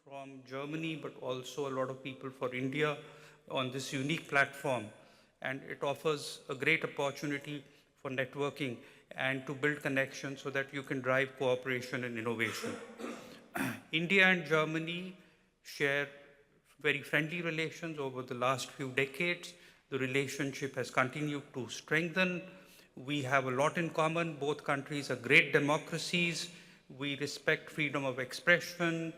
from Germany, but also a lot of people for India on this unique platform. And it offers a great opportunity for networking and to build connections so that you can drive cooperation and innovation. India and Germany share very friendly relations over the last few decades. The relationship has continued to strengthen. We have a lot in common. Both countries are great democracies. We respect freedom of expression.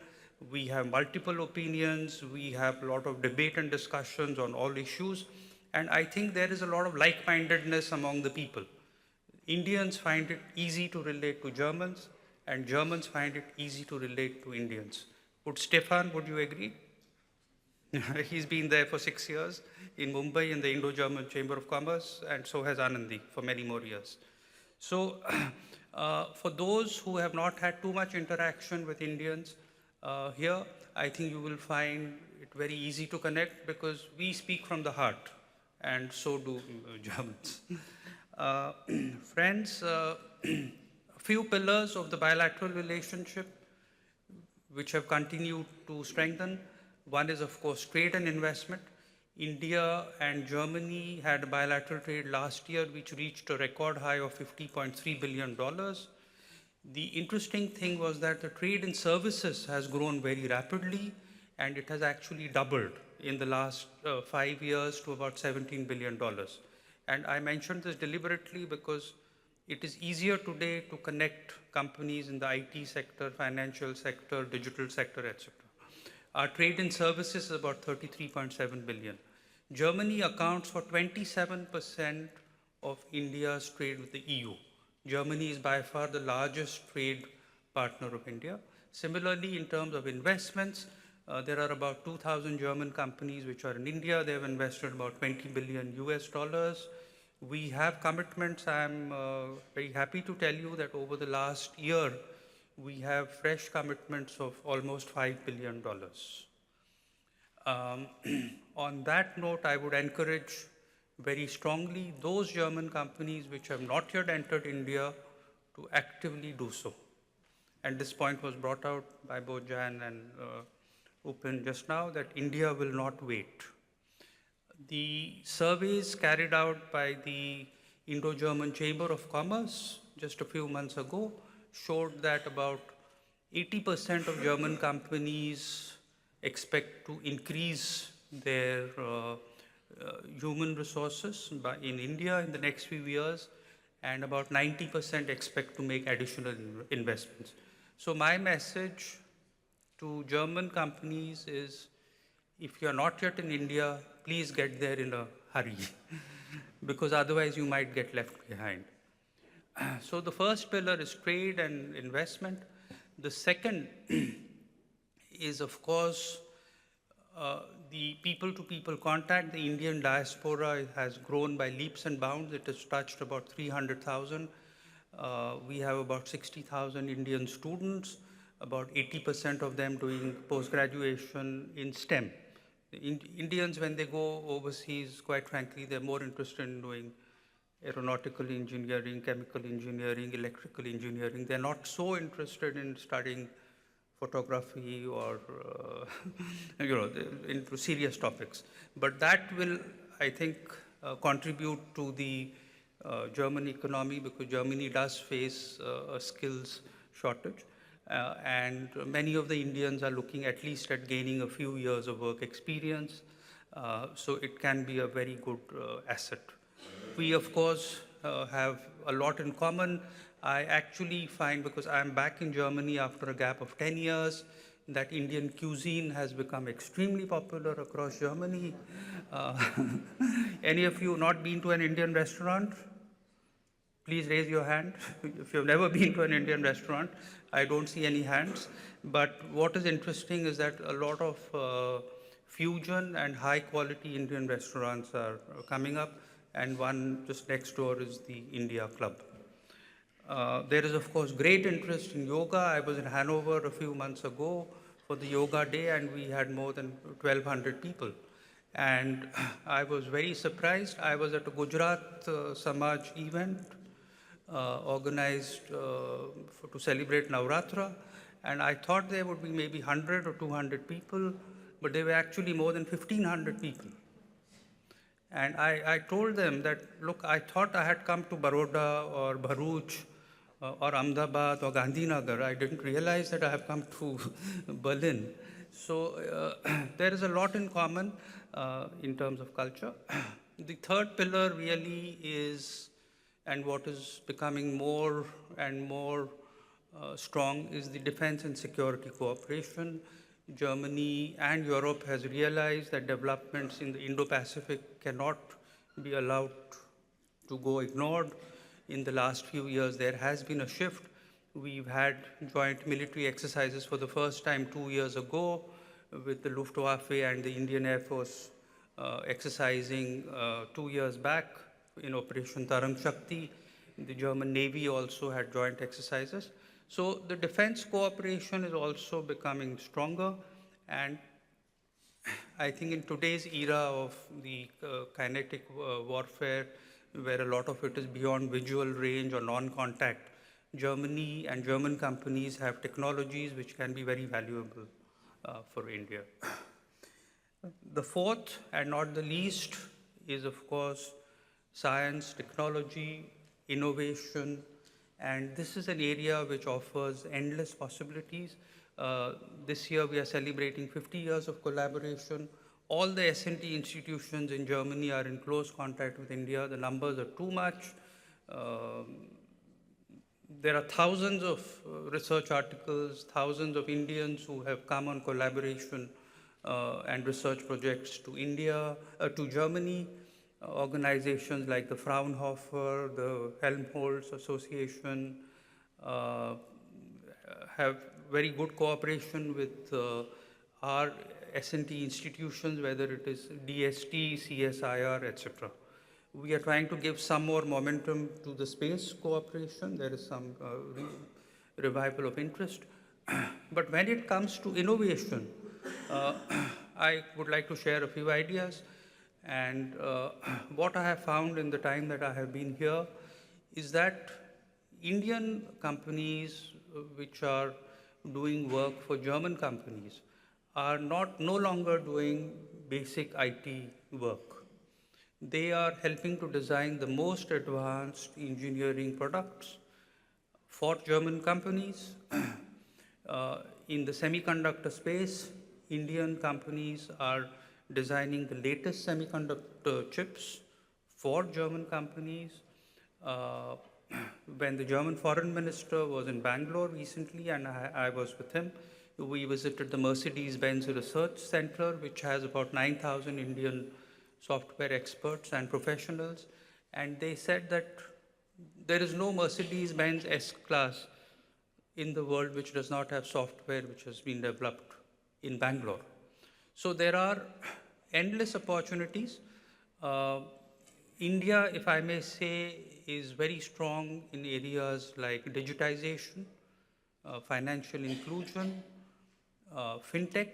We have multiple opinions. We have a lot of debate and discussions on all issues. And I think there is a lot of like-mindedness among the people. Indians find it easy to relate to Germans, and Germans find it easy to relate to Indians. Stefan, would you agree? He's been there for 6 years in Mumbai in the Indo-German Chamber of Commerce, and so has Anandi for many more years. So for those who have not had too much interaction with Indians here, I think you will find it very easy to connect because we speak from the heart, and so do Germans. Friends, a few pillars of the bilateral relationship which have continued to strengthen. One is, of course, trade and investment. India and Germany had a bilateral trade last year which reached a record high of $50.3 billion. The interesting thing was that the trade in services has grown very rapidly, and it has actually doubled in the last 5 years to about $17 billion. And I mentioned this deliberately because it is easier today to connect companies in the IT sector, financial sector, digital sector, etc. Our trade in services is about 33.7 billion. Germany accounts for 27% of India's trade with the EU. Germany is by far the largest trade partner of India. Similarly, in terms of investments, there are about 2,000 German companies which are in India. They have invested about 20 billion US dollars. We have commitments. I'm very happy to tell you that over the last year, we have fresh commitments of almost $5 billion. On that note, I would encourage very strongly those German companies which have not yet entered India to actively do so. And this point was brought out by both Jan and Upin just now, that India will not wait. The surveys carried out by the Indo-German Chamber of Commerce just a few months ago showed that about 80% of German companies expect to increase their human resources in India in the next few years, and about 90% expect to make additional investments. So my message to German companies is, if you're not yet in India, please get there in a hurry, because otherwise you might get left behind. So the first pillar is trade and investment. The second is, of course, the people-to-people contact. The Indian diaspora has grown by leaps and bounds. It has touched about 300,000. We have about 60,000 Indian students, about 80% of them doing post-graduation in STEM. Indians, when they go overseas, quite frankly, they're more interested in doing aeronautical engineering, chemical engineering, electrical engineering. They're not so interested in studying photography or into serious topics. But that will, I think, contribute to the German economy, because Germany does face a skills shortage. And many of the Indians are looking at least at gaining a few years of work experience. So it can be a very good asset. We, of course, have a lot in common. I actually find, because I'm back in Germany after a gap of 10 years, that Indian cuisine has become extremely popular across Germany. Any of you not been to an Indian restaurant? Please raise your hand. If you've never been to an Indian restaurant, I don't see any hands. But what is interesting is that a lot of fusion and high quality Indian restaurants are coming up, and one just next door is the India Club. There is, of course, great interest in yoga. I was in Hanover a few months ago for the yoga day, and we had more than 1,200 people. And I was very surprised. I was at a Gujarat Samaj event organized to celebrate Navratra, And I thought there would be maybe 100 or 200 people, but there were actually more than 1,500 people. And I told them that, look, I thought I had come to Baroda or Bharuch or Ahmedabad or Gandhinagar. I didn't realize that I have come to Berlin. So there is a lot in common in terms of culture. The third pillar really is, and what is becoming more and more strong, is the defense and security cooperation. Germany and Europe has realized that developments in the Indo-Pacific cannot be allowed to go ignored. In the last few years, there has been a shift. We've had joint military exercises for the first time 2 years ago with the Luftwaffe and the Indian Air Force exercising 2 years back in Operation Tarang Shakti. The German Navy also had joint exercises. So the defense cooperation is also becoming stronger, and I think in today's era of the kinetic warfare, where a lot of it is beyond visual range or non-contact, Germany and German companies have technologies which can be very valuable for India. The fourth and not the least is, of course, science, technology, innovation, and this is an area which offers endless possibilities. This year we are celebrating 50 years of collaboration. All the S&T institutions in Germany are in close contact with India. The numbers are too much. There are thousands of research articles, thousands of Indians who have come on collaboration and research projects to India, to Germany. Organizations like the Fraunhofer, the Helmholtz Association have very good cooperation with our S&T institutions, whether it is DST, CSIR, etc. We are trying to give some more momentum to the space cooperation. There is some revival of interest. But when it comes to innovation, I would like to share a few ideas. And what I have found in the time that I have been here is that Indian companies which are doing work for German companies are no longer doing basic IT work. They are helping to design the most advanced engineering products for German companies. In the semiconductor space, Indian companies are designing the latest semiconductor chips for German companies. When the German foreign minister was in Bangalore recently, and I was with him, we visited the Mercedes-Benz Research Center, which has about 9,000 Indian software experts and professionals. And they said that there is no Mercedes-Benz S-Class in the world which does not have software which has been developed in Bangalore. So there are endless opportunities. India, if I may say, is very strong in areas like digitization, financial inclusion, fintech.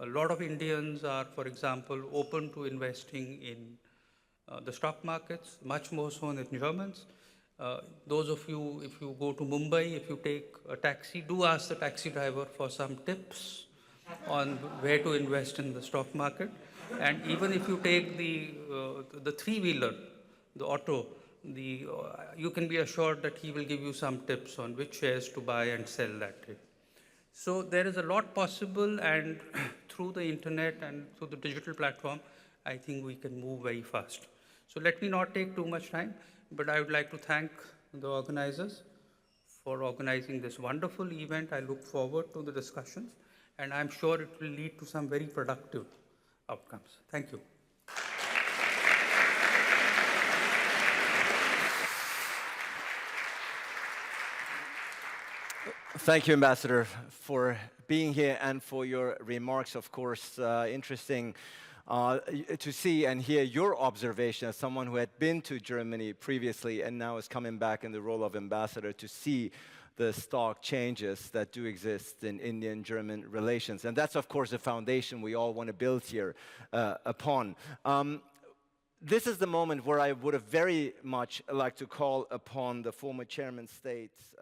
A lot of Indians are, for example, open to investing in the stock markets, much more so than Germans. Those of you, if you go to Mumbai, if you take a taxi, do ask the taxi driver for some tips on where to invest in the stock market. And even if you take the three-wheeler, the auto, you can be assured that he will give you some tips on which shares to buy and sell that day. So there is a lot possible, and through the internet and through the digital platform, I think we can move very fast. So let me not take too much time, but I would like to thank the organizers for organizing this wonderful event. I look forward to the discussions, and I'm sure it will lead to some very productive outcomes. Thank you. Thank you, Ambassador, for being here and for your remarks. Of course, interesting to see and hear your observation as someone who had been to Germany previously and now is coming back in the role of ambassador to see the stark changes that do exist in Indian-German relations. And that's, of course, a foundation we all want to build here upon. this is the moment where I would have very much liked to call upon the former chairman states.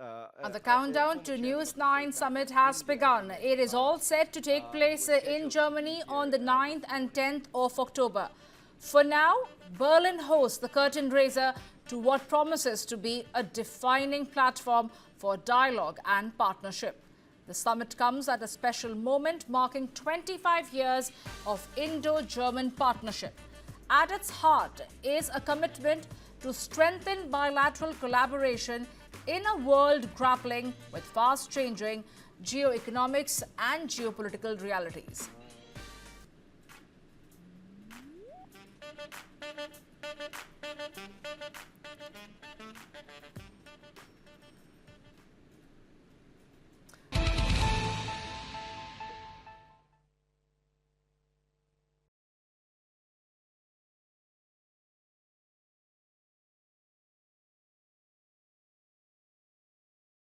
And the countdown to News9 Summit has begun. It is all set to take place in Germany on the 9th and 10th of October. For now, Berlin hosts the curtain raiser to what promises to be a defining platform for dialogue and partnership. The summit comes at a special moment marking 25 years of Indo-German partnership. At its heart is a commitment to strengthen bilateral collaboration in a world grappling with fast-changing geoeconomics and geopolitical realities.